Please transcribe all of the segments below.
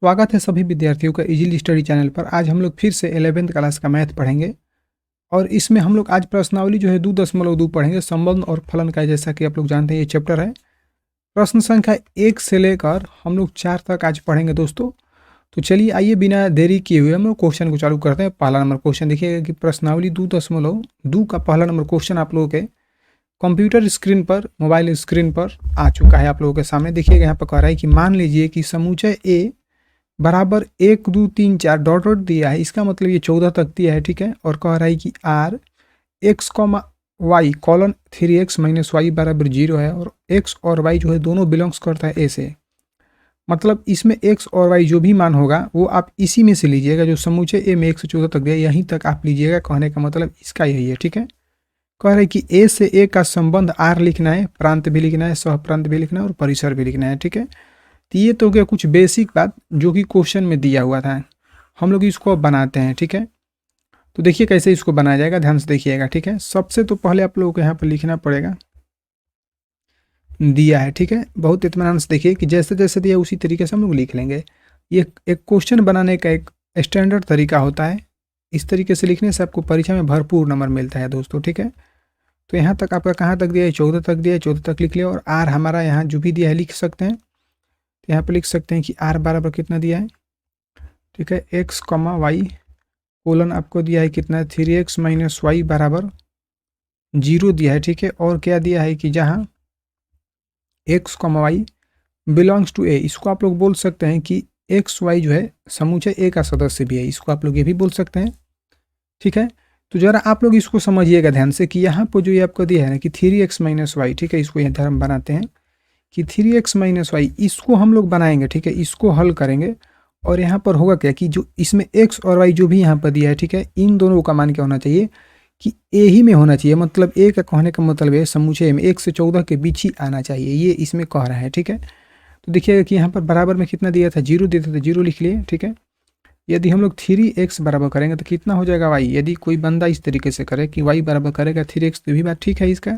स्वागत है सभी विद्यार्थियों का इजीली स्टडी चैनल पर। आज हम लोग फिर से 11th क्लास का मैथ पढ़ेंगे और इसमें हम लोग आज प्रश्नावली जो है 2.2 पढ़ेंगे, संबंध और फलन का। जैसा कि आप लोग जानते हैं ये चैप्टर है। प्रश्न संख्या 1 से लेकर हम लोग 4 तक आज पढ़ेंगे दोस्तों। तो चलिए आइए बिना देरी किए हुए हम लोग क्वेश्चन को चालू करते हैं। पहला नंबर क्वेश्चन देखिएगा कि प्रश्नावली 2.2 का पहला नंबर क्वेश्चन आप लोगों के कंप्यूटर स्क्रीन पर, मोबाइल स्क्रीन पर आ चुका है आप लोगों के सामने। देखिएगा यहाँ पर कह रहा है कि मान लीजिए कि समुच्चय ए बराबर 1 2 3 4 डॉट डॉट दिया है। इसका मतलब ये 14 तक दिया है, ठीक है। और कह रहा है कि R X comma Y colon 3x minus Y बराबर 0 है और x और y जो है दोनों बिलोंग्स करता है ए से। मतलब इसमें x और y जो भी मान होगा वो आप इसी में से लीजिएगा। जो समुच्चय ए में 1 से 14 तक दिया यहीं तक आप लीजिएगा। कहने का मतलब इसका यही है, ठीक है। कह रहे हैं कि ए से ए का संबंध आर लिखना है, प्रांत भी लिखना है, सह प्रांत भी लिखना है और परिसर भी लिखना है, ठीक है। तो ये तो क्या कुछ बेसिक बात जो कि क्वेश्चन में दिया हुआ था। हम लोग इसको अब बनाते हैं, ठीक है। तो देखिए कैसे इसको बनाया जाएगा, ध्यान से देखिएगा, ठीक है। सबसे तो पहले आप लोगों को यहाँ पर लिखना पड़ेगा, दिया है, ठीक है। बहुत इत्मीनान से देखिए कि जैसे जैसे दिया उसी तरीके से हम लोग लिख लेंगे। ये एक क्वेश्चन बनाने का एक स्टैंडर्ड तरीका होता है। इस तरीके से लिखने से आपको परीक्षा में भरपूर नंबर मिलता है दोस्तों, ठीक है। तो यहाँ तक आपका कहाँ तक दिया है, 14 तक दिया है, 14 तक लिख लिया। और आर हमारा यहाँ जो भी दिया है लिख सकते हैं। तो यहाँ पर लिख सकते हैं कि आर बराबर कितना दिया है, ठीक है, एक्स कॉमा वाई कोलन आपको दिया है कितना है 3x माइनस वाई बराबर 0 दिया है, ठीक है। और क्या दिया है कि जहाँ X comma Y belongs to A, इसको आप लोग बोल सकते हैं कि एक्स वाई जो है समुच्चय ए का सदस्य भी है, इसको आप लोग ये भी बोल सकते हैं, ठीक है। तो जरा आप लोग इसको समझिएगा ध्यान से कि यहाँ पर जो ये आपको दिया है ना कि 3x माइनस वाई, ठीक है, इसको यहाँ धर्म बनाते हैं कि 3x माइनस वाई, इसको हम लोग बनाएंगे, ठीक है, इसको हल करेंगे। और यहाँ पर होगा क्या कि जो इसमें x और y जो भी यहाँ पर दिया है, ठीक है, इन दोनों का मान क्या होना चाहिए कि a ही में होना चाहिए। मतलब a का कहने का मतलब है समुच्चय में 1 से 14 के बीच ही आना चाहिए, ये इसमें कह रहा है, ठीक है। तो देखिएगा कि यहाँ पर बराबर में कितना दिया था, 0 दिया था, तो 0 लिख लिए, ठीक है। यदि हम लोग 3x बराबर करेंगे तो कितना हो जाएगा y। यदि कोई बंदा इस तरीके से करे कि y बराबर करेगा 3x, तो भी बात ठीक है इसका,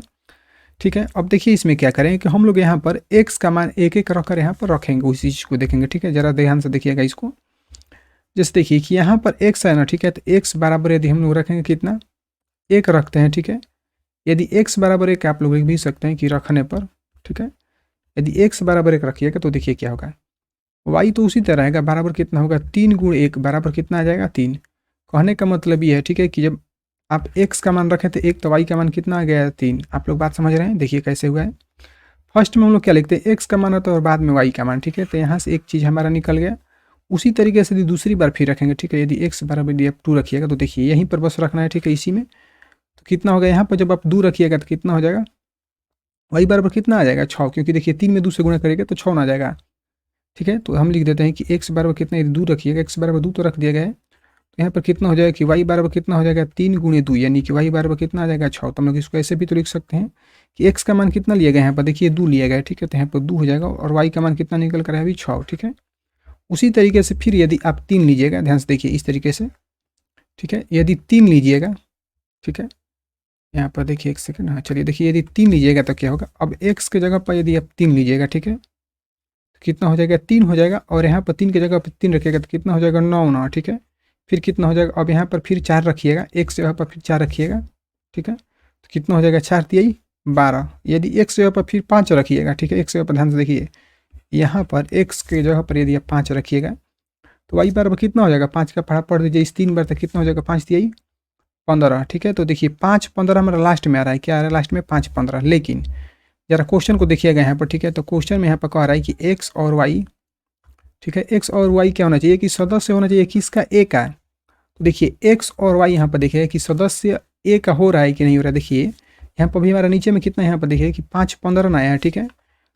ठीक है। अब देखिए इसमें क्या करें कि हम लोग यहाँ पर x का मान एक एक रखकर यहाँ पर रखेंगे, उसी चीज़ को देखेंगे, ठीक है। जरा ध्यान से देखिएगा इसको। जैसे देखिए कि यहाँ पर x है ना, ठीक है, तो x बराबर यदि हम लोग रखेंगे कितना, 1 रखते हैं, ठीक है। यदि x बराबर 1 आप लोग लिख भी सकते हैं कि रखने पर, ठीक है। यदि x बराबर 1 रखिएगा तो देखिए क्या होगा, y तो उसी तरह रहेगा, बराबर कितना होगा 3 गुण 1 बराबर कितना आ जाएगा 3। कहने का मतलब ये है, ठीक है, कि जब आप x का मान रखें तो 1, तो y का मान कितना आ गया 3। आप लोग बात समझ रहे हैं, देखिए कैसे हुआ है। फर्स्ट में हम लोग क्या लिखते हैं, x का मान होता है और बाद में y का मान, ठीक है। तो यहाँ से एक चीज़ हमारा निकल गया। उसी तरीके से यदि दूसरी बार फिर रखेंगे, ठीक है, यदि x बराबर यदि आप 2 रखिएगा तो देखिए यहीं पर बस रखना है, ठीक है, इसी में। तो कितना होगा यहाँ पर जब आप 2 रखिएगा तो कितना हो जाएगा, y बराबर कितना आ जाएगा 6, क्योंकि देखिए 3 में 2 से गुणा करेंगे तो 6 ना आ जाएगा, ठीक है। तो हम लिख देते हैं कि x बराबर कितना, यदि 2 रखिएगा, x बराबर 2 तो रख दिया गया है। तो यहाँ पर कितना हो जाएगा कि y बराबर कितना हो जाएगा 3 गुणे 2, यानी कि y बराबर कितना आ जाएगा 6। तो हम लोग इसको ऐसे भी तो लिख सकते हैं कि x का मान कितना लिया गया है, यहाँ पर देखिए 2 लिया गया है, ठीक है। तो यहाँ पर 2 हो जाएगा और y का मान कितना निकल कर है अभी 6, ठीक है। उसी तरीके से फिर यदि आप 3 लीजिएगा, ध्यान से देखिए इस तरीके से, ठीक है, यदि 3 लीजिएगा, ठीक है, यहाँ पर देखिए एक सेकंड, हाँ चलिए देखिए यदि 3 लीजिएगा तो क्या होगा, अब x के जगह पर यदि आप 3 लीजिएगा, ठीक है, तो कितना हो जाएगा 3 हो जाएगा। और यहाँ पर 3 की जगह पर 3 रखिएगा तो कितना हो जाएगा 9 9, ठीक है। फिर कितना हो जाएगा, अब यहाँ पर फिर 4 रखिएगा, x जगह पर फिर 4 रखिएगा, ठीक है। तो कितना हो जाएगा 4 तियाई 12। यदि x जगह पर फिर 5 रखिएगा, ठीक है, x जगह पर ध्यान से देखिए, यहाँ पर x के जगह पर यदि आप 5 रखिएगा तो y बराबर कितना हो जाएगा, 5 का पढ़ा पढ़ दीजिए इस 3 बार, तक कितना हो जाएगा 5 तियाई 15, ठीक है। तो देखिए 5 15 हमारा लास्ट में आ रहा है, क्या आ रहा है लास्ट में 5 15। लेकिन जरा क्वेश्चन को देखिएगा यहाँ पर, ठीक है। तो क्वेश्चन में यहाँ पर कह रहा है कि x और y, ठीक है, x और y क्या होना चाहिए कि सदस्य होना चाहिए किसका, a का। तो देखिए x और y यहाँ पर देखिए कि सदस्य a का हो रहा है कि नहीं हो रहा है। देखिए यहाँ पर भी हमारा नीचे में कितना यहाँ पर देखिए कि 5 15 ना आया है, ठीक है।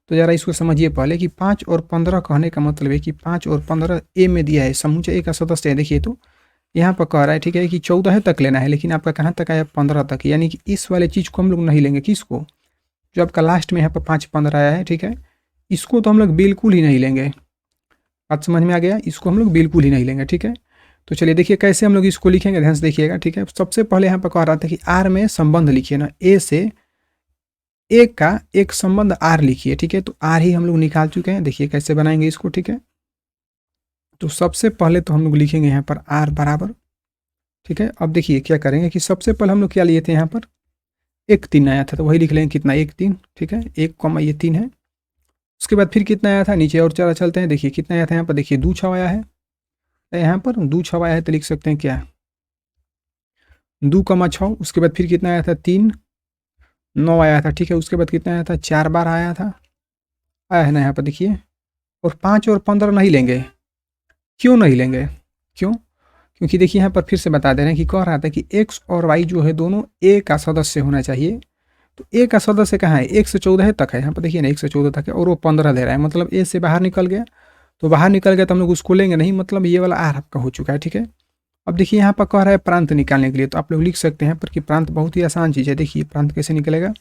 तो जरा इसको समझिए पहले कि 5 और 15 कहने का मतलब है कि 5 और 15 ए में दिया है, समुच्चय ए का सदस्य है। देखिए तो यहाँ पर कह रहा है, ठीक है, कि 14 तक लेना है, लेकिन आपका कहाँ तक आया 15 तक, यानी कि इस वाले चीज़ को हम लोग नहीं लेंगे, किसको, जो आपका लास्ट में यहाँ पर 5 15 आया है, ठीक है, इसको तो हम लोग बिल्कुल ही नहीं लेंगे। बात समझ में आ गया, इसको हम लोग बिल्कुल ही नहीं लेंगे, ठीक है। तो चलिए देखिए कैसे हम लोग इसको लिखेंगे, ध्यान से देखिएगा, ठीक है। सबसे पहले यहाँ पर कह रहा था कि आर में संबंध लिखिए ना, ए से ए का एक संबंध आर लिखिए, ठीक है। तो आर ही हम लोग निकाल चुके हैं, देखिए कैसे बनाएंगे इसको, ठीक है। तो सबसे पहले तो हम लोग लिखेंगे यहाँ पर r बराबर, ठीक है। अब देखिए क्या करेंगे कि सबसे पहले हम लोग क्या लिए थे यहाँ पर, 1 3 आया था, तो वही लिख लेंगे कितना 1 3, ठीक है। 1 कॉमा ये 3 है। उसके बाद फिर कितना आया था, नीचे और चला चलते हैं, देखिए कितना आया था यहाँ पर, देखिए 2 6 आया है, यहाँ पर 2 6 आया है, तो लिख सकते हैं क्या 2 कमा 6। उसके बाद फिर कितना आया था 3 9 आया था, ठीक है। उसके बाद कितना आया था 4 बार आया था, आया है ना यहाँ पर देखिए। और 5 और 15 नहीं लेंगे, क्यों नहीं लेंगे, क्यों, क्योंकि देखिए यहाँ पर फिर से बता दे रहे हैं कि कह रहा था कि एक्स और वाई जो है दोनों ए का सदस्य होना चाहिए। तो ए का सदस्य कहाँ है, 1 से 14 तक है, यहाँ पर देखिए ना 1 से 14 तक है, और वो 15 दे रहा है, मतलब ए से बाहर निकल गया। तो बाहर निकल गया तो हम लोग उसको लेंगे नहीं, मतलब ये वाला आर आपका हो चुका है, ठीक है। अब देखिए यहाँ पर कह रहा है प्रांत निकालने के लिए, तो आप लोग लिख सकते हैं पर कि प्रांत बहुत ही आसान चीज़ है। देखिए प्रांत कैसे निकलेगा,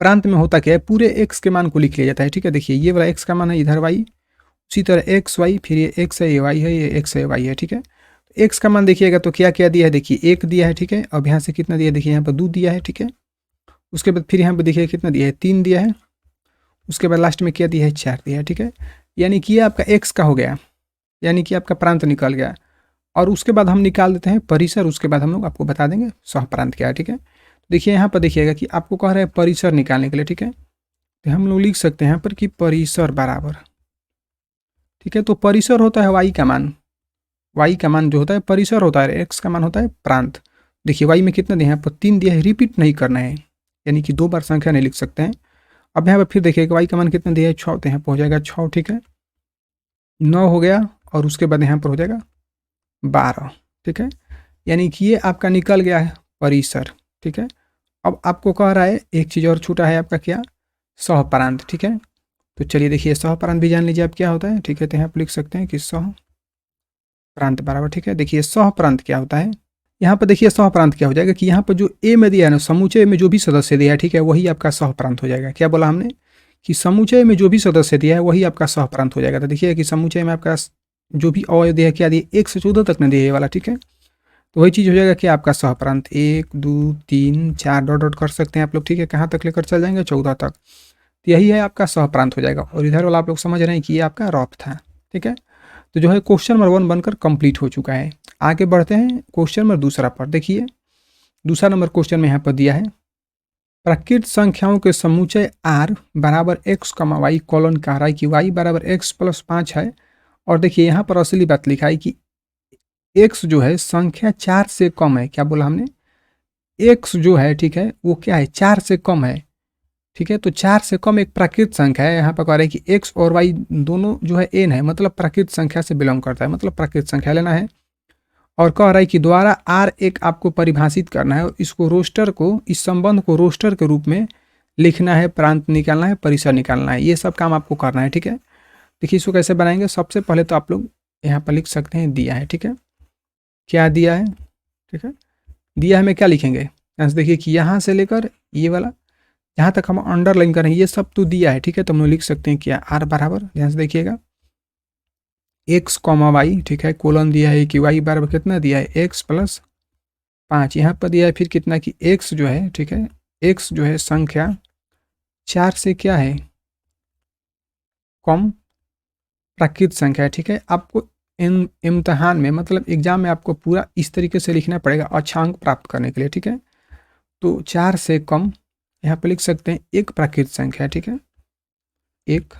प्रांत में होता क्या है, पूरे एक्स के मान को लिख लिया जाता है, ठीक है। देखिए ये वाला एक्स का मान है, इधर वाई, उसी तरह एक्स वाई, फिर ये एक्स है, ये वाई है, ये एक्स है, वाई है, ठीक है। एक्स का मान देखिएगा तो क्या क्या दिया है, देखिए 1 दिया है, ठीक है। अब यहाँ से कितना दिया है, देखिए यहाँ पर 2 दिया है, ठीक है। उसके बाद फिर यहाँ पर देखिए कितना दिया है, 3 दिया है। उसके बाद लास्ट में क्या दिया है, 4 दिया है, ठीक है। यानी कि ये आपका एक्स का हो गया, यानी कि आपका प्रांत निकल गया। और उसके बाद हम निकाल देते हैं परिसर, उसके बाद हम लोग आपको बता देंगे सहप्रांत क्या है, ठीक है। देखिए यहाँ पर देखिएगा कि आपको कह रहे हैं परिसर निकालने के लिए, ठीक है। तो हम लोग लिख सकते हैं यहाँ पर कि परिसर बराबर, ठीक है। तो परिसर होता है वाई का मान, वाई का मान जो होता है परिसर होता है, एक्स का मान होता है प्रांत। देखिए वाई में कितना दिया है, यहाँ पर 3 दिया है, रिपीट नहीं करना है, यानी कि 2 बार संख्या नहीं लिख सकते हैं। अब यहाँ पर फिर देखिएगा वाई का मान कितना दिया है 6, तो यहाँ पर हो जाएगा 6, ठीक है। 9 हो गया, और उसके बाद यहाँ पर हो जाएगा 12, ठीक है। यानी कि ये आपका निकल गया है परिसर, ठीक है। अब आपको कह रहा है एक चीज़ और छूटा है आपका, क्या, सहप्रांत, ठीक है। तो चलिए देखिए सहप्रांत भी जान लीजिए आप क्या होता है, ठीक है। तो यहाँ पर लिख सकते हैं कि सहप्रांत बराबर, ठीक है। देखिए सहप्रांत क्या होता है, यहाँ पर देखिए सहप्रांत क्या हो जाएगा कि यहाँ पर जो ए में दिया है ना, समूचय में जो भी सदस्य दिया है, ठीक है, वही आपका सहप्रांत हो जाएगा। क्या बोला हमने कि समुचय में जो भी सदस्य दिया है वही आपका सहप्रांत हो जाएगा। तो देखिए कि समुचय में आपका जो भी अवयव दिया है क्या दिए, 1 से 14 तक न दिए ये वाला, ठीक है। तो वही चीज़ हो जाएगा कि आपका सहप्रांत 1 2 3 4 डॉट डॉट कर सकते हैं आप लोग, ठीक है। कहाँ तक लेकर चल जाएंगे, 14 तक। तो यही है आपका सहप्रांत हो जाएगा। और इधर वाला आप लोग समझ रहे हैं कि ये आपका रॉप था, ठीक है। तो जो है क्वेश्चन नंबर 1 बनकर कंप्लीट हो चुका है। आगे बढ़ते हैं क्वेश्चन नंबर दूसरा पर। देखिए दूसरा नंबर क्वेश्चन में यहाँ पर दिया है प्राकृत संख्याओं के समुच्चय r बराबर x कमा वाई कॉलन कह रहा है कि y बराबर x प्लस 5 है। और देखिए यहाँ पर असली बात लिखा है कि x जो है संख्या 4 से कम है। क्या बोला हमने, x जो है, ठीक है, वो क्या है 4 से कम है, ठीक है। तो 4 से कम एक प्राकृत संख्या है। यहाँ पर कह रहा है कि x और y दोनों जो है n है, मतलब प्राकृत संख्या से बिलोंग करता है, मतलब प्राकृत संख्या लेना है। और कह रहा है कि द्वारा आर एक आपको परिभाषित करना है और इसको रोस्टर को, इस संबंध को रोस्टर के रूप में लिखना है, प्रांत निकालना है, परिसर निकालना है, ये सब काम आपको करना है, ठीक है। देखिए इसको कैसे बनाएंगे, सबसे पहले तो आप लोग यहाँ पर लिख सकते हैं दिया है, ठीक है। क्या दिया है, ठीक है, दिया है में क्या लिखेंगे, यहाँ से देखिए कि यहाँ से लेकर ये वाला जहाँ तक हम अंडरलाइन करें ये सब तो दिया है, ठीक है। तो हम लोग लिख सकते हैं क्या आर बराबर, यहाँ से देखिएगा एक्स कॉमा वाई, ठीक है, कोलन दिया है कि वाई बराबर कितना दिया है एक्स प्लस 5। यहाँ पर दिया है फिर कितना कि एक्स जो है, ठीक है, एक्स जो है संख्या 4 से क्या है कम प्राकृत संख्या है, ठीक है। आपको इम्तहान में, मतलब एग्जाम में आपको पूरा इस तरीके से लिखना पड़ेगा अच्छा अंक प्राप्त करने के लिए, ठीक है। तो 4 से कम यहाँ पर लिख सकते हैं एक प्राकृत संख्या, ठीक है, एक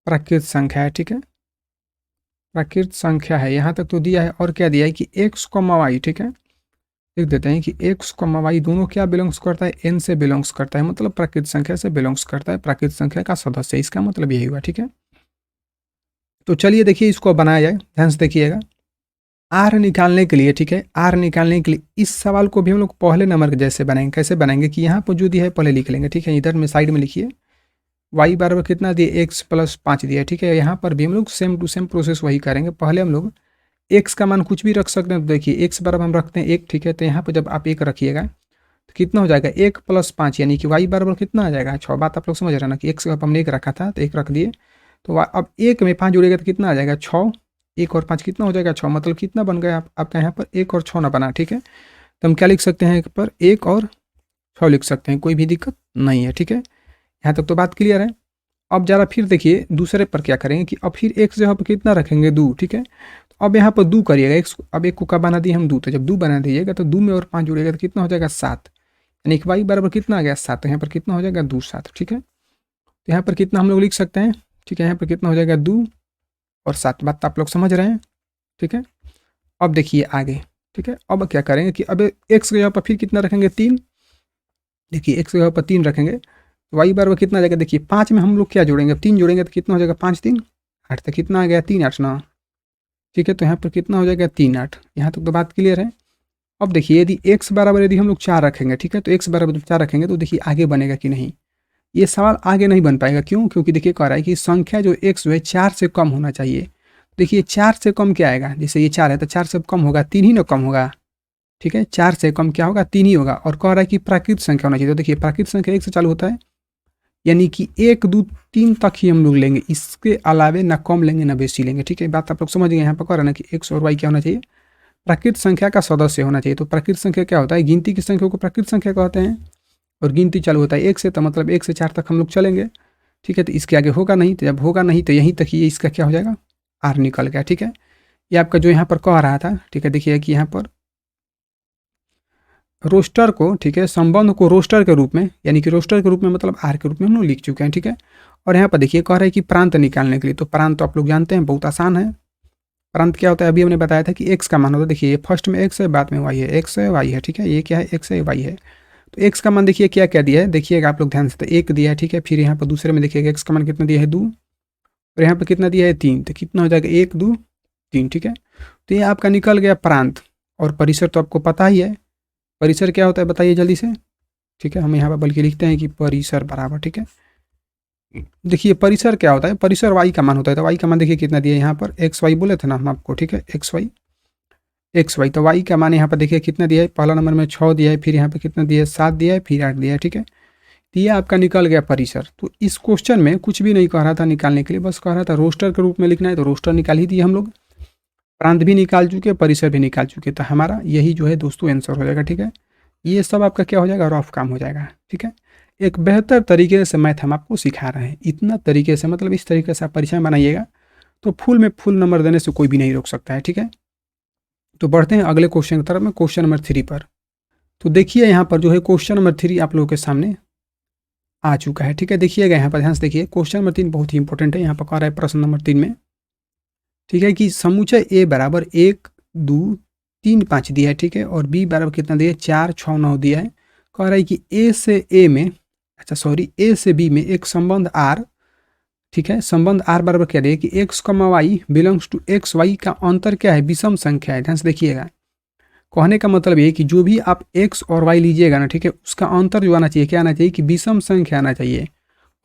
प्राकृत संख्या है, ठीक है, प्राकृत संख्या है। यहाँ तक तो दिया है। और क्या दिया है कि एक्स कॉमा वाई, ठीक है, लिख देते हैं कि एक्स कॉमा वाई दोनों क्या बिलोंग्स करता है, एन से बिलोंग्स करता है, मतलब प्राकृत संख्या से बिलोंग्स करता है, प्राकृत संख्या का सदस्य, इसका मतलब यही हुआ, ठीक है। तो चलिए देखिए इसको बनाया जाए, ध्यान से देखिएगा। आर निकालने के लिए, ठीक है, आर निकालने के लिए इस सवाल को भी हम लोग पहले नंबर के जैसे बनाएंगे। कैसे बनाएंगे कि यहाँ पर जो दिया है पहले लिख लेंगे, ठीक है। इधर में साइड में लिखिए वाई बराबर कितना दिए एक्स प्लस 5 दिया है, ठीक है। यहाँ पर भी हम लोग सेम टू सेम प्रोसेस वही करेंगे। पहले हम लोग एक्स का मान कुछ भी रख सकते हैं, तो देखिए एक्स बराबर हम रखते हैं 1, ठीक है। तो यहाँ पर जब आप 1 रखिएगा तो कितना हो जाएगा 1 प्लस 5, यानी कि वाई बराबर कितना आ जाएगा 6। बात आप लोग समझ रहे हैं ना कि एक्स हमने 1 रखा था तो 1 रख दिए, तो अब 1 में 5 जुड़ेगा तो कितना आ जाएगा 6, 1 और 5 कितना हो जाएगा 6, मतलब कितना बन गया आपका यहाँ पर 1 और 6 ना बना, ठीक है। तो हम क्या लिख सकते हैं, एक पर 1 और 6 लिख सकते हैं, कोई भी दिक्कत नहीं है, ठीक है। यहाँ तक तो बात क्लियर है। अब ज़रा फिर देखिए दूसरे पर क्या करेंगे कि अब फिर x जगह पर कितना रखेंगे 2, ठीक है। तो अब यहाँ पर 2 करिएगा, x अब एक को क्या बना दिए हम 2, तो जब 2 बना दीजिएगा तो 2 में और 5 जुड़ेगा तो कितना हो जाएगा 7, यानी कि y बराबर कितना आ गया 7, तो यहाँ पर कितना हो जाएगा 2 7, ठीक है। तो यहाँ पर कितना हम लोग लिख सकते हैं, ठीक है, यहाँ पर कितना हो जाएगा 2 और 7, बात आप लोग समझ रहे हैं, ठीक है। अब देखिए आगे, ठीक है, अब क्या करेंगे कि अब x की जगह पर फिर कितना रखेंगे 3, देखिए x की जगह पर 3 रखेंगे, y बराबर कितना आ जाएगा, देखिए 5 में हम लोग क्या जोड़ेंगे, 3 जोड़ेंगे तो कितना हो जाएगा 5 3 8, तो कितना आ गया 3 8 9, ठीक है। तो यहाँ पर कितना हो जाएगा 3 8, यहाँ तक तो बात क्लियर है। अब देखिए यदि x बराबर यदि हम लोग 4 रखेंगे, ठीक है, तो x बराबर 4 रखेंगे तो देखिए आगे बनेगा कि नहीं, ये सवाल आगे नहीं बन पाएगा, क्यों, क्योंकि देखिए कह रहा है कि संख्या जो x जो है 4 से कम होना चाहिए। देखिए 4 से कम क्या आएगा, जैसे ये 4 है तो 4 से कम होगा 3 ही ना कम होगा, ठीक है, 4 से कम क्या होगा 3 ही होगा। और कह रहा है कि प्राकृत संख्या होना चाहिए, तो देखिए प्राकृत संख्या 1 से चालू होता है, यानी कि 1 2 3 तक ही हम लोग लेंगे, इसके अलावे ना कम लेंगे ना बेसी लेंगे, ठीक है। बात आप लोग समझ गए, यहाँ पर कह रहा है ना कि x और y क्या होना चाहिए, प्राकृत संख्या का सदस्य होना चाहिए। तो प्राकृत संख्या क्या होता है, गिनती की संख्या को प्राकृत संख्या कहते हैं, और गिनती चालू होता है 1 से, तो मतलब 1 से 4 तक हम लोग चलेंगे, ठीक है। तो इसके आगे होगा नहीं, तो जब होगा नहीं तो यहीं तक ही इसका क्या हो जाएगा r निकल गया, ठीक है। ये आपका जो यहाँ पर कह रहा था, ठीक है, देखिए कि यहाँ पर रोस्टर को, ठीक है, संबंध को रोस्टर के रूप में, यानी कि रोस्टर के रूप में मतलब आर के रूप में हम लोग लिख चुके हैं, ठीक है। और यहाँ पर देखिए कह रहा है कि प्रांत निकालने के लिए, तो प्रांत तो आप लोग जानते हैं बहुत आसान है। प्रांत क्या होता है, अभी हमने बताया था कि x का मान होता है, देखिए ये फर्स्ट में x है, बाद में y है, x है y है, ठीक है, ये क्या है x है y है। तो x का मान देखिए क्या क्या दिया है, देखिएगा आप लोग ध्यान से, तो 1 दिया है, ठीक है। फिर यहाँ पर दूसरे में देखिएगा x का मान कितना दिया है 2, और यहाँ पर कितना दिया है 3, तो कितना हो जाएगा 1 2 3, ठीक है। तो ये आपका निकल गया प्रांत। और परिसर तो आपको पता ही है, परिसर क्या होता है बताइए जल्दी से, ठीक है। हम यहाँ पर बल्कि लिखते हैं कि परिसर बराबर, ठीक है। देखिए परिसर क्या होता है, परिसर y का मान होता है, तो y का मान देखिए कितना दिया है यहाँ पर, एक्स वाई बोले थे ना हम आपको, ठीक है, एक्स वाई, तो y का मान यहाँ पर देखिए कितना दिया है, पहला नंबर में 6 दिया है, फिर यहाँ पर कितना दिया है 7 दिया है, फिर 8 दिया है, ठीक है। तो ये आपका निकल गया परिसर। तो इस क्वेश्चन में कुछ भी नहीं कह रहा था निकालने के लिए, बस कह रहा था रोस्टर के रूप में लिखना है, तो रोस्टर निकाल ही दिए हम लोग, प्रांत भी निकाल चुके, परिसर भी निकाल चुके, तो हमारा यही जो है दोस्तों आंसर हो जाएगा, ठीक है। ये सब आपका क्या हो जाएगा, रफ काम हो जाएगा, ठीक है। एक बेहतर तरीके से मैथ हम आपको सिखा रहे हैं, इतना तरीके से, मतलब इस तरीके से आप परीक्षा में बनाइएगा तो फुल में फुल नंबर देने से कोई भी नहीं रोक सकता है, ठीक है। तो बढ़ते हैं अगले क्वेश्चन की तरफ में, क्वेश्चन नंबर 3 पर। तो देखिए यहाँ पर जो है क्वेश्चन नंबर 3 आप लोगों के सामने आ चुका है, ठीक है। देखिएगा यहाँ पर ध्यान से देखिए, क्वेश्चन नंबर 3 बहुत ही इंपॉर्टेंट है, यहाँ पर कह रहा है प्रश्न नंबर 3 में, ठीक है, कि समुच्चय ए बराबर 1 2 3 5 दिया है, ठीक है, और बी बराबर कितना दिया है 4 6 9 दिया है। कह रहा है कि ए से ए में, अच्छा सॉरी, ए से बी में एक संबंध आर, ठीक है, संबंध आर बराबर क्या दिया कि X comma Y belongs to X, Y का अंतर क्या है विषम संख्या है। ध्यान से देखिएगा, कहने का मतलब ये कि जो भी आप एक्स और वाई लीजिएगा ना, ठीक है, उसका अंतर जो आना चाहिए, क्या आना चाहिए कि विषम संख्या आना चाहिए।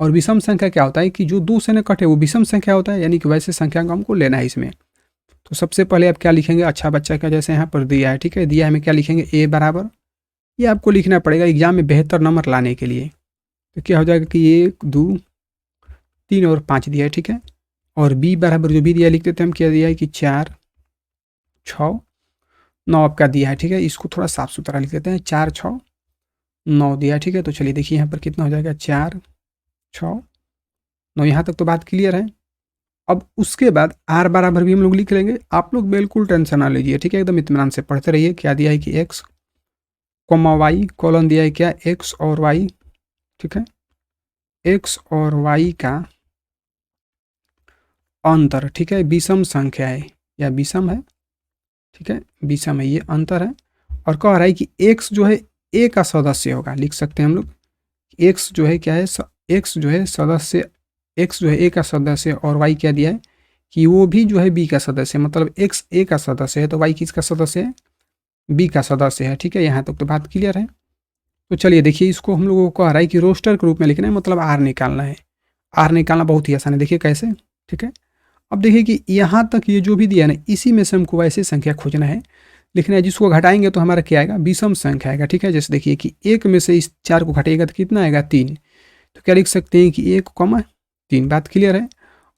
और विषम संख्या क्या होता है कि जो 2 से न कटे वो विषम संख्या होता है, यानी कि वैसे संख्या को हमको लेना है इसमें। तो सबसे पहले आप क्या लिखेंगे, अच्छा बच्चा का जैसे यहाँ पर दिया है, ठीक है, दिया है हमें क्या लिखेंगे ए बराबर, ये आपको लिखना पड़ेगा एग्जाम में बेहतर नंबर लाने के लिए। तो क्या हो जाएगा कि 1 2 3 और 5 दिया है, ठीक है। और बी बराबर जो भी दिया लिख देते हैं हम, क्या दिया है कि 4 6 9 आपका दिया है, ठीक है। इसको थोड़ा साफ सुथरा लिख देते हैं, 4 6 9 दिया है, ठीक है। तो चलिए देखिए यहाँ पर कितना हो जाएगा 4 6 9, यहाँ तक तो बात क्लियर है। अब उसके बाद आर बराबर भी हम लोग लिख लेंगे, आप लोग बिल्कुल टेंशन ना लीजिए, ठीक है, एकदम इत्मीनान से पढ़ते रहिए। क्या दिया है कि एक्स कॉमा वाई, कॉलन दिया है क्या एक्स और वाई, ठीक है, एक्स और वाई का अंतर, ठीक है, विषम संख्या है या विषम है, ठीक है, विषम है, ये अंतर है। और कह रहा है कि एक्स जो है ए का सदस्य होगा, लिख सकते हैं हम लोग, एक्स जो है क्या है, एक्स जो है सदस्य, एक्स जो है ए का सदस्य, और वाई क्या दिया है कि वो भी जो है बी का सदस्य है, मतलब एक्स ए का सदस्य है तो वाई किसका सदस्य है, बी का सदस्य है, ठीक है। यहाँ तक तो बात क्लियर है। तो चलिए देखिए, इसको हम लोगों को कह रहा है कि रोस्टर के रूप में लिखना है, मतलब आर निकालना है। आर निकालना बहुत ही आसान है, देखिए कैसे, ठीक है। अब देखिए कि यहाँ तक ये जो भी दिया है ना, इसी में से हमको वैसे संख्या खोजना है, लिखना है, जिसको घटाएंगे तो हमारा क्या आएगा, विषम संख्या आएगा, ठीक है। जैसे देखिए कि 1 में से इस 4 को घटाइएगा तो कितना आएगा 3, तो क्या लिख सकते हैं कि 1 कॉमा 3, बात क्लियर है।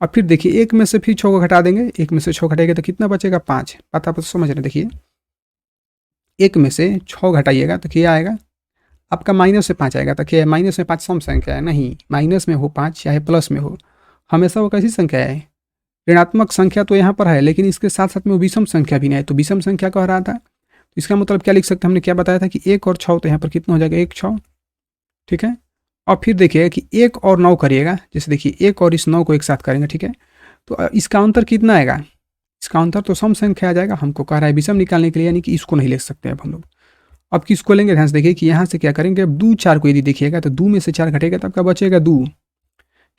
और फिर देखिए 1 में से फिर 6 को घटा देंगे, 1 में से 6 घटाएंगे तो कितना बचेगा 5, बात आप समझ रहे हैं। देखिए 1 में से 6 घटाइएगा तो क्या आएगा आपका माइनस में 5 आएगा, तो क्या है माइनस में 5 सम संख्या है? नहीं, माइनस में हो 5 चाहे प्लस में हो, हमेशा वो कैसी संख्या है? ऋणात्मक संख्या तो यहाँ पर है, लेकिन इसके साथ साथ में वो विषम संख्या भी नहीं है, तो विषम संख्या कह रहा था। तो इसका मतलब क्या लिख सकते हैं, हमने क्या बताया था कि 1 और 6, तो यहाँ पर कितना हो जाएगा 1 6, ठीक है। और फिर देखिएगा कि 1 और 9 करिएगा, जैसे देखिए 1 और इस 9 को एक साथ करेंगे, ठीक है, तो इसका अंतर कितना आएगा? इसका अंतर तो सम संख्या आ जाएगा। हमको कह रहा है विषम निकालने के लिए, यानी कि इसको नहीं लिख सकते अब हम लोग। अब किसको लेंगे? ध्यान से देखिए कि यहाँ से क्या करेंगे, अब 2 4 को यदि देखिएगा तो 2 में से 4 घटेगा तो आपका बचेगा 2,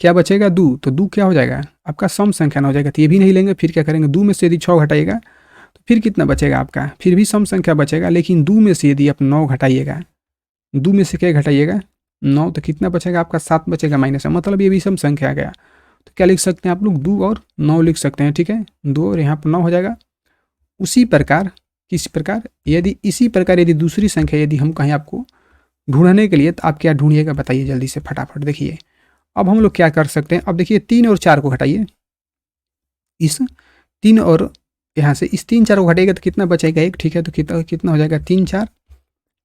क्या बचेगा 2, तो 2 क्या हो जाएगा आपका सम संख्या ना हो जाएगा, तो ये भी नहीं लेंगे। फिर क्या करेंगे, 2 में से यदि 6 घटाइएगा तो फिर कितना बचेगा आपका, फिर भी सम संख्या बचेगा, लेकिन 2 में से यदि आप 9 घटाइएगा, 2 में से क्या घटाइएगा 9, तो कितना बचेगा आपका 7 बचेगा माइनस में, मतलब ये भी सम संख्या आ गया। तो क्या लिख सकते हैं आप लोग, 2 और 9 लिख सकते हैं, ठीक है, 2 और यहाँ पर 9 हो जाएगा। उसी प्रकार किस प्रकार यदि इसी प्रकार यदि दूसरी संख्या यदि हम कहें आपको ढूंढने के लिए, तो आप क्या ढूंढिएगा बताइए जल्दी से फटाफट। देखिए अब हम लोग क्या कर सकते हैं, अब देखिए 3 और 4 को घटाइए, इस 3 और यहाँ से इस 3 4 को घटाइएगा तो कितना बचेगा 1, ठीक है, तो कितना कितना हो जाएगा 3 4,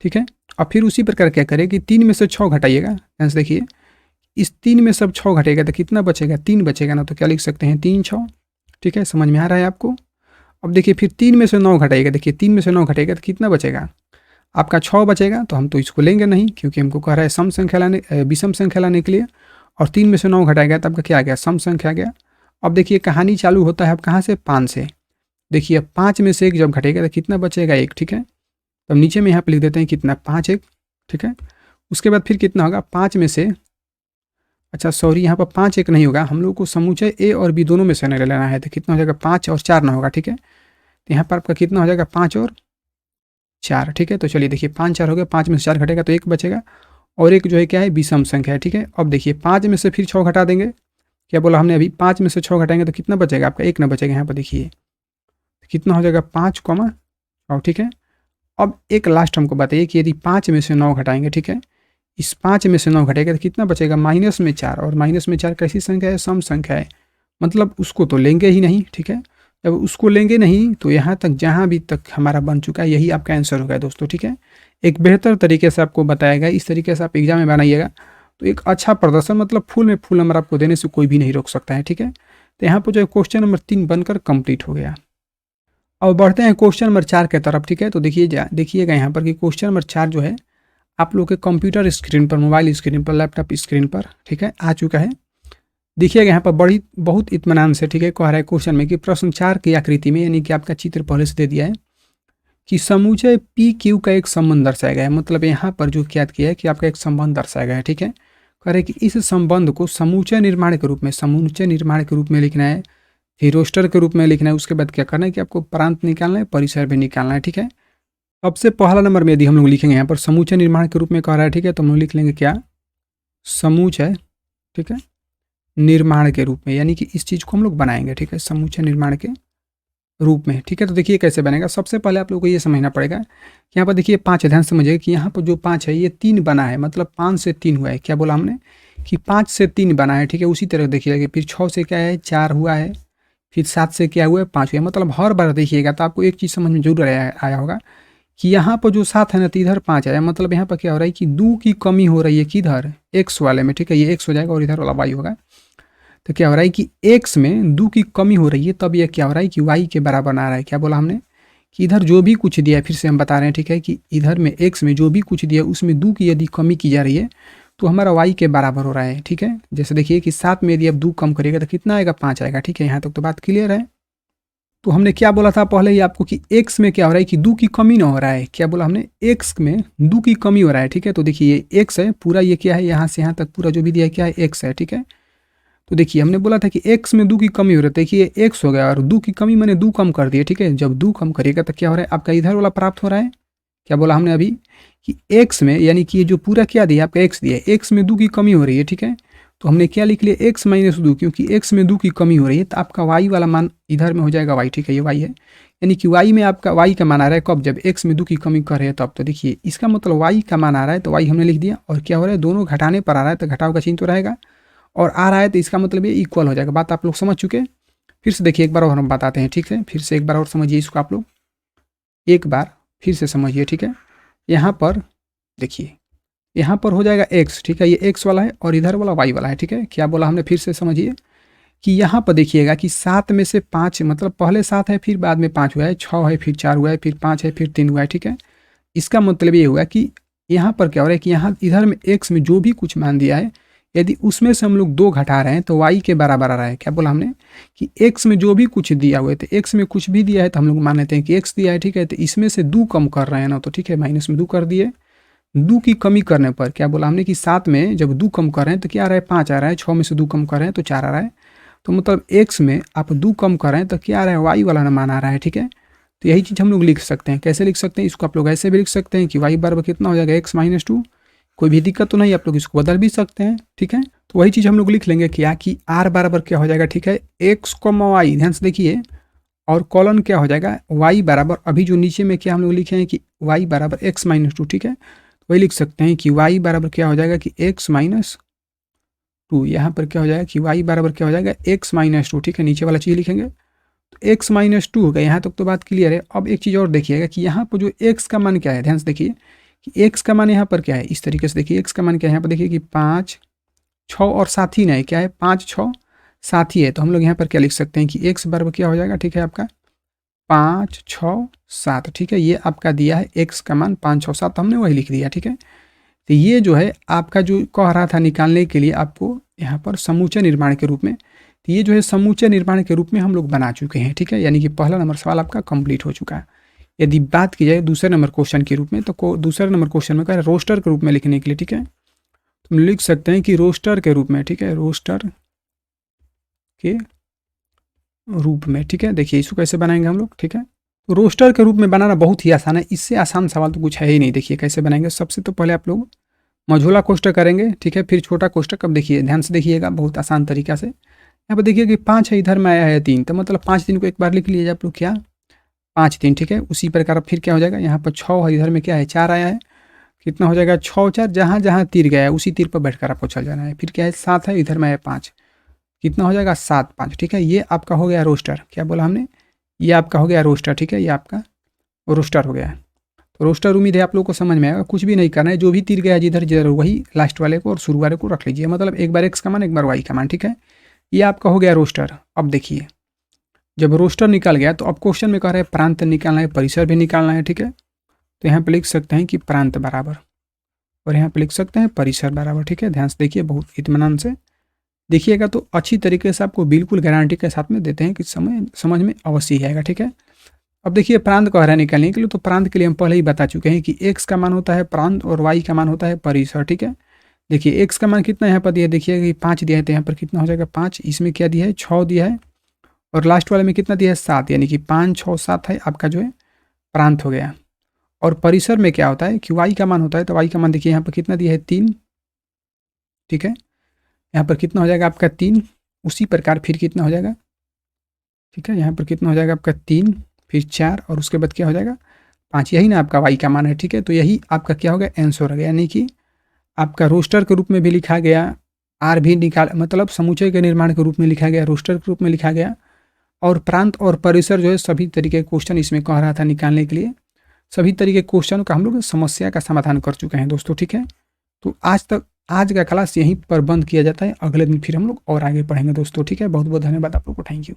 ठीक है। और फिर उसी प्रकार क्या करें कि 3 में से 6 घटाइएगा, ध्यान से देखिए इस 3 में सब 6 घटेगा तो कितना बचेगा 3 बचेगा ना, तो क्या लिख सकते हैं 3 6, ठीक है, समझ में आ रहा है आपको। अब देखिए फिर 3 में से 9 घटाइएगा, देखिए 3 में से 9 घटेगा तो कितना बचेगा आपका 6 बचेगा, तो हम तो इसको लेंगे नहीं क्योंकि हमको कह रहा है सम संख्या लाने विषम संख्या लाने के लिए। और 3 में से 9 घटाएगा तो आपका क्या आ गया, सम संख्या आ गया। अब देखिए कहानी चालू होता है अब कहाँ से, 5 से। देखिए अब 5 में से 1 जब घटेगा तो कितना बचेगा 1, ठीक है, तो अब नीचे में यहाँ पर लिख देते हैं कितना 5 1, ठीक है। उसके बाद फिर कितना होगा 5 में से, अच्छा सॉरी यहाँ पर 5 1 नहीं होगा, हम लोग को समूचे ए और बी दोनों में से नहीं लेना है, तो कितना हो जाएगा 5 और 4 ना होगा, ठीक है। तो यहाँ पर आपका कितना हो जाएगा 5 और 4, ठीक है। तो चलिए देखिए 5 4 हो गया, 5 में से 4 घटेगा तो 1 बचेगा, और एक जो है क्या है विषम संख्या है, ठीक है। अब देखिए 5 में से फिर 6 घटा देंगे, क्या बोला हमने अभी 5 में से 6 घटाएंगे तो कितना बचेगा आपका 1 ना बचेगा, यहाँ पर देखिए कितना हो जाएगा 5 कॉमा 6, ठीक है। अब एक लास्ट हमको बताइए कि यदि 5 में से 9 घटाएंगे, ठीक है, इस 5 में से 9 घटेगा तो कितना बचेगा माइनस में 4, और माइनस में 4 कैसी संख्या है, सम संख्या है, मतलब उसको तो लेंगे ही नहीं, ठीक है। जब उसको लेंगे नहीं तो यहाँ तक जहाँ भी तक हमारा बन चुका है यही आपका आंसर होगा दोस्तों, ठीक है। एक बेहतर तरीके से आपको बताया गया, इस तरीके से आप एग्जाम में बनाइएगा तो एक अच्छा प्रदर्शन, मतलब फुल में फुल नंबर आपको देने से कोई भी नहीं रोक सकता है, ठीक है। तो यहाँ पर जो है क्वेश्चन नंबर 3 बनकर कंप्लीट हो गया। अब बढ़ते हैं क्वेश्चन नंबर 4 के तरफ, ठीक है। तो देखिएगा यहाँ पर कि क्वेश्चन नंबर 4 जो है आप लोग के कंप्यूटर स्क्रीन पर, मोबाइल स्क्रीन पर, लैपटॉप स्क्रीन पर, ठीक है, आ चुका है। देखिएगा यहाँ पर बहुत इत्मीनान से, ठीक है, कह रहा है क्वेश्चन में कि प्रश्न 4 की आकृति में, यानी कि आपका चित्र पहले से दे दिया है कि समूचे पी क्यू का एक संबंध दर्शाया गया है, मतलब यहाँ पर जो क्या किया है कि आपका एक संबंध दर्शाया गया है, ठीक है। कह रहे कि इस संबंध को समूचे निर्माण के रूप में लिखना है, फिर रोस्टर के रूप में लिखना है, उसके बाद क्या करना है कि आपको प्रांत निकालना है, परिसर भी निकालना है, ठीक है। सबसे पहला नंबर में यदि हम लोग लिखेंगे यहाँ पर समूचे निर्माण के रूप में कह रहा है, ठीक है, तो हम लोग लिख लेंगे क्या, समूचे, ठीक है, निर्माण के रूप में, यानी कि इस चीज़ को हम लोग बनाएंगे, ठीक है, समूचे निर्माण के रूप में, ठीक है। तो देखिए कैसे बनेगा, सबसे पहले आप लोग को ये समझना पड़ेगा कि यहाँ पर देखिए 5 है, ध्यान से समझिए कि यहाँ पर जो 5 है ये 3 बना है, मतलब 5 से 3 हुआ है, क्या बोला हमने कि 5 से 3 बना है, ठीक है। उसी तरह देखिएगा फिर 6 से क्या है 4 हुआ है, फिर 7 से क्या हुआ है 5 हुआ है, मतलब हर बार देखिएगा तो आपको एक चीज़ समझ में जरूर आया होगा कि यहाँ पर जो 7 है ना तो इधर 5 आया, मतलब यहाँ पर क्या हो रहा है कि 2 की कमी हो रही है किधर, एक्स वाले में, ठीक है, ये एक्स हो जाएगा और इधर वाला वाई होगा। तो क्या हो रहा है कि एक्स में 2 की कमी हो रही है, तब ये क्या हो रहा है कि वाई के बराबर आ रहा है। क्या बोला हमने कि इधर जो भी कुछ दिया है, फिर से हम बता रहे हैं, ठीक है, कि इधर में एक्स में जो भी कुछ दिया है उसमें 2 की यदि कमी की जा रही है तो हमारा वाई के बराबर हो रहा है, ठीक है। जैसे देखिए कि 7 में यदि आप 2 कम करिएगा तो कितना आएगा 5 आएगा, ठीक है, यहाँ तक तो बात क्लियर है। तो हमने क्या बोला था पहले ही आपको कि एक्स में क्या हो रहा है कि 2 की कमी ना हो रहा है, क्या बोला हमने एक्स में 2 की कमी हो रहा है, ठीक है। तो देखिए ये एक्स है पूरा, ये क्या है यहाँ से यहाँ तक पूरा जो भी दिया है क्या है एक्स है, ठीक है। तो देखिए हमने बोला था कि एक्स में 2 की कमी हो रही है, देखिए एक्स हो गया और 2 की कमी मैंने 2 कम कर दिया, ठीक है। जब 2 कम करिएगा तो क्या हो रहा है आपका इधर वाला प्राप्त हो रहा है, क्या बोला हमने अभी कि एक्स में, यानी कि ये जो पूरा क्या दिया आपका एक्स दिया है, एक्स में 2 की कमी हो रही है, ठीक है। तो हमने क्या लिख लिया एक्स माइनस 2, क्योंकि एक्स में 2 की कमी हो रही है तो आपका वाई वाला मान इधर में हो जाएगा वाई, ठीक है, ये वाई है, यानी कि वाई में आपका वाई का मान आ रहा है कब, जब एक्स में 2 की कमी कर रहे हैं तब। तो देखिए इसका मतलब वाई का मान आ रहा है तो वाई हमने लिख दिया, और क्या हो रहा है दोनों घटाने पर आ रहा है तो घटाव का चिन्ह तो रहेगा, और आ रहा है तो इसका मतलब ये इक्वल हो जाएगा। बात आप लोग समझ चुके। फिर से देखिए एक बार और हम बताते हैं, ठीक है, फिर से एक बार और समझिए इसको, आप लोग एक बार फिर से समझिए, ठीक है। यहाँ पर देखिए यहाँ पर हो जाएगा x, ठीक है, ये x वाला है और इधर वाला y वाला है, ठीक है। क्या बोला हमने फिर से समझिए कि यहाँ पर देखिएगा कि 7 में से 5 मतलब पहले 7 है फिर बाद में 5 हुआ है, 6 है फिर 4 हुआ है फिर 5 है फिर 3 हुआ है, ठीक है। इसका मतलब ये हुआ कि यहाँ पर क्या हो रहा है कि यहाँ इधर में x में जो भी कुछ मान दिया है, यदि उसमें से हम लोग 2 घटा रहे हैं तो y के बराबर आ रहा है। क्या बोला हमने कि x में जो भी कुछ दिया हुआ है, तो x में कुछ भी दिया है तो हम लोग मान लेते हैं कि x दिया है, ठीक है। तो इसमें से 2 कम कर रहे हैं ना, तो ठीक है, माइनस में 2 कर दिए। 2 की कमी करने पर क्या बोला हमने कि 7 में जब 2 कम कर रहे हैं तो क्या आ रहा है, 5 आ रहा है, 6 में से 2 कम कर रहे हैं तो 4 आ रहा है। तो मतलब x में आप 2 कम कर रहे हैं तो क्या आ रहा है, y वाला ना मान आ रहा है, ठीक है। तो यही चीज़ हम लोग लिख सकते हैं। कैसे लिख सकते हैं इसको, आप लोग ऐसे भी लिख सकते हैं कि y बराबर कितना हो जाएगा, x-2। कोई भी दिक्कत तो नहीं, आप लोग इसको बदल भी सकते हैं, ठीक है। तो वही चीज़ हम लोग लिख लेंगे क्या कि r बराबर क्या हो जाएगा, ठीक है, x, y, ध्यान से देखिए, और कॉलन क्या हो जाएगा, y बराबर, अभी जो नीचे में क्या हम लोग लिखे हैं कि y बराबर x-2, ठीक है। तो वही लिख सकते हैं कि y बराबर क्या हो जाएगा कि x-2, यहाँ पर क्या हो जाएगा कि y बराबर क्या हो जाएगा, x-2, ठीक है। नीचे वाला चीज़ लिखेंगे तो x-2 हो गया। यहाँ तक तो बात क्लियर है। अब एक चीज़ और देखिएगा कि यहाँ पर जो x का मान क्या है, ध्यान से देखिए कि x का मान यहाँ पर क्या है, इस तरीके से देखिए x का मान क्या है, यहाँ पर देखिए कि 5, 6 और 7 ही नहीं, क्या है, 5, 6, 7 ही है। तो हम लोग यहाँ पर क्या लिख सकते हैं कि x बराबर क्या हो जाएगा, ठीक है, आपका 5, 6, 7, ठीक है। ये आपका दिया है x का मान 5, 6, 7, हमने वही लिख दिया, ठीक है। तो ये जो है आपका जो कह रहा था निकालने के लिए आपको यहाँ पर समूचे निर्माण के रूप में, तो ये जो है समूचे निर्माण के रूप में हम लोग बना चुके हैं, ठीक है। यानी कि पहला नंबर सवाल आपका कंप्लीट हो चुका है। यदि बात की जाए दूसरे नंबर क्वेश्चन के रूप में, तो दूसरे नंबर क्वेश्चन में कह रहा है रोस्टर के रूप में लिखने के लिए, ठीक है। तो हम लिख सकते हैं कि रोस्टर के रूप में, ठीक है, रोस्टर के रूप में, ठीक है। देखिए इसको कैसे बनाएंगे हम लोग, ठीक है। तो रोस्टर के रूप में बनाना बहुत ही आसान है, इससे आसान सवाल तो कुछ है ही नहीं। देखिए कैसे बनाएंगे, सबसे तो पहले आप लोग मझोला कोष्टक करेंगे, ठीक है, फिर छोटा कोष्टक। अब देखिए ध्यान से देखिएगा बहुत आसान तरीका से, यहाँ पर देखिए कि 5 है, इधर में आया है 3, तो मतलब 5 दिन को एक बार लिख लीजिए आप लोग, क्या 5 दिन, ठीक है। उसी प्रकार फिर क्या हो जाएगा, यहाँ पर 6 है, इधर में क्या है 4 आया है, कितना हो जाएगा 6, 4, जहाँ जहाँ तीर गया है उसी तीर पर बैठकर आपको चल जाना है। फिर क्या है 7 है, इधर में है 5, कितना हो जाएगा 7, 5, ठीक है। ये आपका हो गया रोस्टर, क्या बोला हमने, ये आपका हो गया रोस्टर, ठीक है, ये आपका रोस्टर हो गया। तो रोस्टर उम्मीद है आप लोगों को समझ में आएगा। कुछ भी नहीं करना है, जो भी तीर गया जिधर जिधर वही लास्ट वाले को और शुरू वाले को रख लीजिए, मतलब एक बार एक्स का मान एक बार वाई का मान, ठीक है। ये आपका हो गया रोस्टर। अब देखिए जब रोस्टर निकल गया तो अब क्वेश्चन में कह रहे हैं प्रांत निकालना है, परिसर भी निकालना है, ठीक है। तो यहाँ पर लिख सकते हैं कि प्रांत बराबर, और यहाँ पर लिख सकते हैं परिसर बराबर, ठीक है। ध्यान से देखिए, बहुत इत्मीनान से देखिएगा तो अच्छी तरीके से आपको बिल्कुल गारंटी के साथ में देते हैं कि समझ में अवश्य ही आएगा, ठीक है। अब देखिए प्रांत कह रहा है निकालने के लिए, तो प्रांत के लिए हम पहले ही बता चुके हैं कि x का मान होता है प्रांत और y का मान होता है परिसर, ठीक है। देखिए x का मान कितना यहाँ पर दिया है, देखिएगा कि 5 दिया है, तो यहाँ पर कितना हो जाएगा 5, इसमें क्या दिया है 6 दिया है, और लास्ट वाले में कितना दिया है 7, यानी कि 5, 6, 7 है आपका जो है प्रांत हो गया। और परिसर में क्या होता है कि y का मान होता है, तो y का मान देखिए यहाँ पर कितना दिया है 3, ठीक है। यहाँ पर कितना हो जाएगा आपका 3, उसी प्रकार फिर कितना हो जाएगा, ठीक है, यहाँ पर कितना हो जाएगा आपका 3, फिर 4, और उसके बाद क्या हो जाएगा 5, यही ना आपका वाई का मान है, ठीक है। तो यही आपका क्या हो गया आंसर हो गया, यानी कि आपका रोस्टर के रूप में भी लिखा गया, आर भी निकाल मतलब समुच्चय के निर्माण के रूप में लिखा गया, रोस्टर के रूप में लिखा गया, और प्रांत और परिसर जो है सभी तरीके के क्वेश्चन इसमें कह रहा था निकालने के लिए। सभी तरीके के क्वेश्चन का हम लोग समस्या का समाधान कर चुके हैं दोस्तों, ठीक है। तो आज का क्लास यहीं पर बंद किया जाता है, अगले दिन फिर हम लोग और आगे पढ़ेंगे दोस्तों, ठीक है। बहुत बहुत धन्यवाद आप लोग को, थैंक यू।